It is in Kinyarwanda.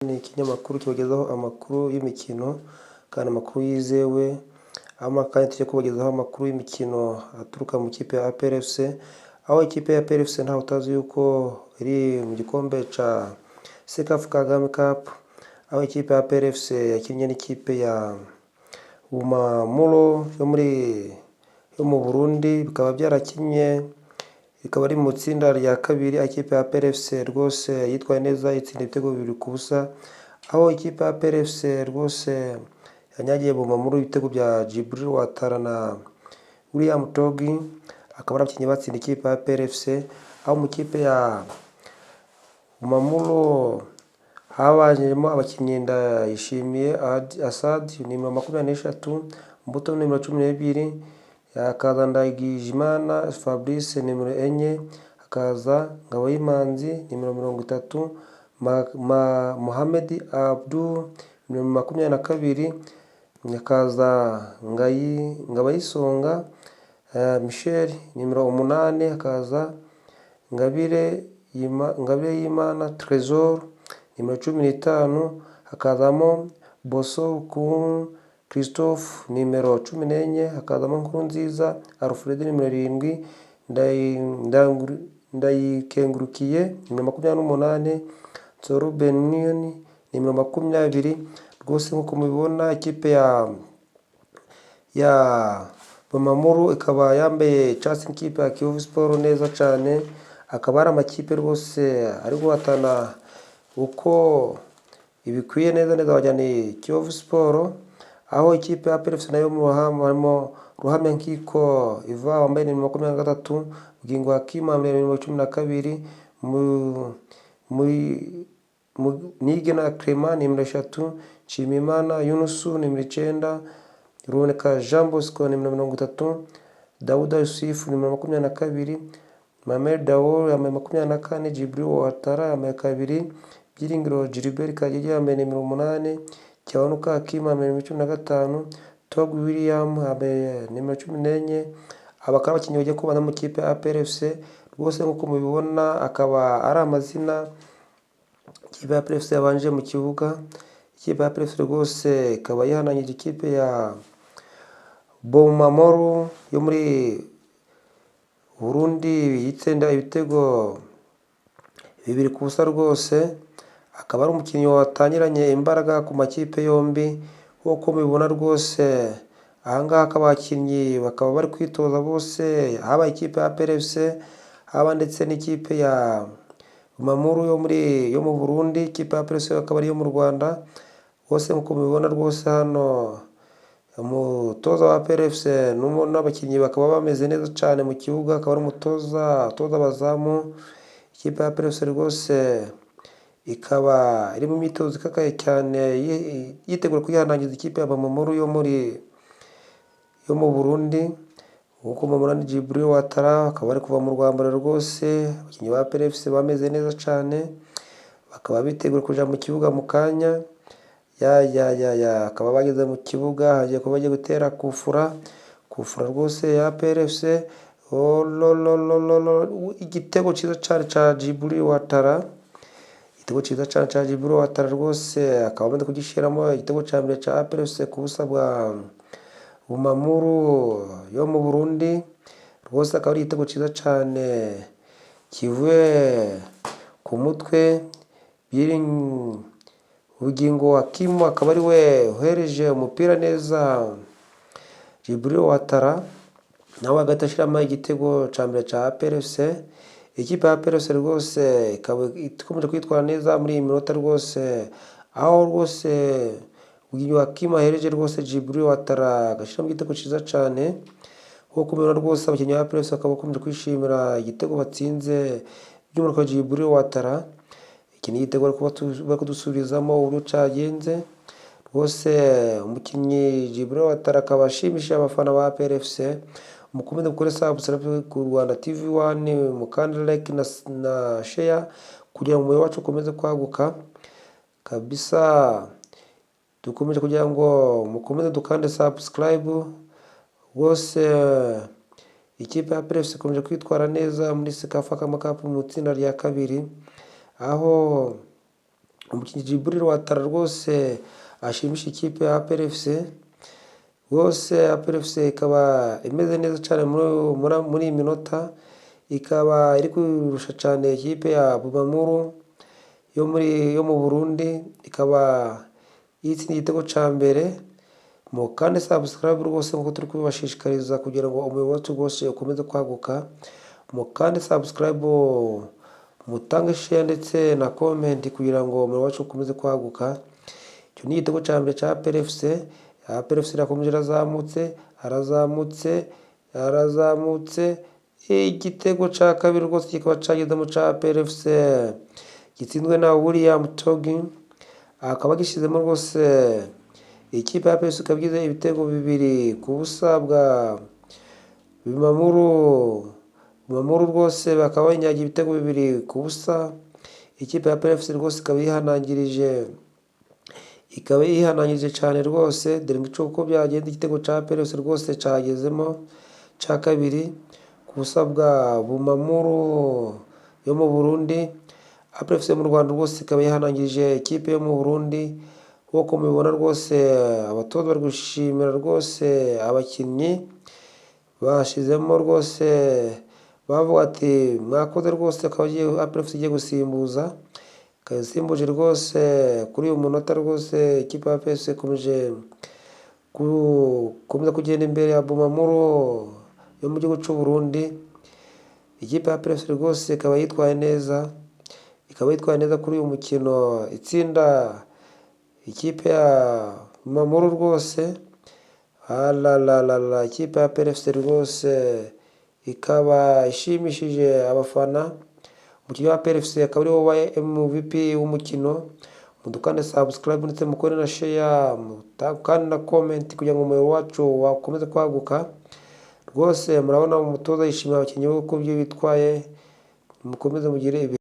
Ni ikinyamakuru kibagezaho amakuru y'imikino kandi amakuru yizewe, kandi tujya kubagezaho amakuru y'imikino aturuka mu ikipe ya APR FC, aho ikipe ya APR FC ntawe utazi yuko iri mu gikombe ca Sekafa Kagame Cup, aho ikipe ya APR FC yakinnye n'ikipe ya Bumamuro yo mu Burundi, bikaba byarakinnye, ikaba ari mu itsinda rya kabiri. Ikipe ya APR FC rwose yitwaye neza, itsinda ibitego 2-0, aho ikipe ya APR FC rwose yanyagiye Bumamuro ibitego bya Djibril Ouattara na William Togi, akaba ari abakinnyi batsinda ikipe ya APR FC. Aho mu kipe ya Bumamuro habanjemo abakinnyi Ndayishimiye Assad nimero 23, Mbuto nimero 12, hakaza Ndagijimana Fabrice nimero 4, hakaza Ngaboyimanzi nimero 30, Mohamed Abdul nimero 22, hakaza Ngabayisonga Michel nimero 8, hakaza Ngabire Yimana Trésor nimero 15, hakazamo Boso Kun Christophe nimero 14, hakazamo Nkurunziza Alfred nimero 7, Ndayikengurukiye nimero 28, Nsoro Benin nimero 20. Rwose nk'uko mubibona ikipe ya Bumamuro ikaba yambaye icyatsi n'ikipe ya Kiyovu Sport neza cyane, akaba ari amakipe rwose ari guhatana uko ibikwiye neza bajyana Kiyovu Sport, aho ikipe ya APR FC nayo mu ruhame harimo Ruhame Nkiko Iva wambaye nimero 23, Bugingo Hakim nimero 12, Nigena Clement nimero 3, Nshimiyimana Yunusu nimero 9, Ruboneka Jean Bosco nimero 30, Dawuda Yusufu nimero 22, Mamed Daour yambaye 24, Djibril Ouattara yambaye 2, Byiringiro Gilbert Kagege yambaye nimero 8, Cyabanuka Hakim yambaye nimero 15, Tog William yambaye nimero 14. Abakaba abakinnyi bagiye kubana mu kipe ya APR FC, rwose nk'uko mubibona akaba ari amazina ikipe ya APR FC yabanje mu kibuga. Ikipe ya APR FC rwose ikaba yihanangije ikipe ya Bumamuro yo muri Burundi yitsinda ibitego 2-0 rwose. Akaba ari umukinnyi watangiranye imbaraga ku makipe yombi, nk'uko mubibona rwose ahangaha akaba abakinnyi bakaba bari kwitoza bose, haba ikipe ya APR FC haba ndetse n'ikipe ya Bumamuro yo mu Burundi. Ikipe ya APR FC akaba ari iyo mu Rwanda. Bose nk'uko mubibona rwose hano umutoza wa APR FC n'abakinnyi bakaba bameze neza cyane mu kibuga, akaba ari umutoza abazamu. Ikipe ya APR FC rwose ikaba iri mu myitozo ikakaye cyane yitegura kwihanangiza ikipe ya Bumamuro yo mu Burundi. Nk'uko mubibona ni Djibril Ouattara akaba ari kuva mu rwambaro rwose. Abakinnyi ba APR FC bameze neza cyane, bakaba bitegura kuja mu kibuga mu kanya. Akaba bageze mu kibuga, hagiye kuba bagiye gutera kufura rwose ya APR FC. Igitego cyiza cyane ca Djibril Ouattara, igitego cyiza cyane ca Djibril Ouattara rwose akaba amaze kugishiramo igitego ca mbere ca APR FC ku busa bwa Bumamuro yo mu Burundi. Rwose akaba ari igitego cyiza cyane kivuye ku mutwe. Bugingo Hakim akaba ari we uhereje umupira neza Djibril Ouattara, nawe hagati ashiramo igitego ca mbere ca APR FC. Ikipe ya APR FC rwose ikaba ikomeje kwitwara neza muri iyi minota rwose, aho rwose Bugingo Hakim ahereje rwose Djibril Ouattara agashiramo igitego cyiza cyane. Nk'uko mubibona rwose abakinnyi ba APR FC bakaba bakomeje kwishimira igitego batsinze by'umwihariko Djibril Ouattara. Iki ni igitego bari kudusubirizamo uburyo cyagenze. Rwose umukinnyi Djibril Ouattara akaba ashimishije abafana ba APR FC. Mukomeze gukora subscribe ku Rwanda TV 1, mukande like na share kugira ngo umubare wacu ukomeze kwaguka kabisa. Dukomeje kugira ngo mukomeze dukande subscribe. Rwose ikipe ya APR FC ikomeje kwitwara neza muri Sekafa Kagame Cup mu itsinda rya kabiri, aho umukinnyi Djibril Ouattara rwose ashimisha ikipe ya APR FC. Rwose APR FC ikaba imeze neza cyane muri iyi minota, ikaba iri kurusha cyane ikipe ya Bumamuru yo mu Burundi, ikaba yitsindiye igitego cya mbere. Kandi subscribe rwose nk'uko turi kubibashishikariza kugira ngo umubiri wacu rwose ukomeze kwaguka. Kandi subscribe, mutange share ndetse na comment kugira ngo umubiri wacu ukomeze kwaguka. Icyo ni igitego cya mbere cya APR FC. APR FC irakomeje arazamutse. Igitego cya kabiri rwose kikaba cyagezemo cya APR FC, gitsinzwe na William Togi, akaba gishyizemo rwose. Ikipe ya APR FC ikaba igize ibitego 2 ku busa bwa Bumamuru rwose, bakaba banyagiye ibitego 2 ku busa. Ikipe ya APR FC rwose ikaba yihanangirije cyane rwose, dore uko byagenda. Igitego cya APR FC rwose cyagezemo cya kabiri ku busa bwa Bumamuru yo mu Burundi. APR FC mu Rwanda rwose ikaba yihanangirije ikipe yo mu Burundi. Nk'uko mubibona rwose, abatoza bari gushimira rwose abakinnyi bashizemo rwose, bavuga ati mwakoze rwose. Akaba APR FC igiye gusimbuza, ikasimbuje rwose kuri uyu munota rwose. Ikipe ya APR FC ikomeje kugenda imbere ya Bumamuru yo mu gihugu cy'u Burundi. Ikipe ya APR FC rwose ikaba yitwaye neza, kuri uyu mukino, itsinda ikipe ya Bumamuru rwose. Ikipe ya APR FC rwose ikaba ishimishije abafana. Umukinnyi wa APR FC akaba ari wowe MVP w'umukino. Mudukande subscribe ndetse mukore na share, kandi na comment kugira ngo umubiri wacu wakomeze kwaguka. Rwose murabona umutoza yishimiye abakinnyi be uko bitwaye. Mukomeze mugire ibi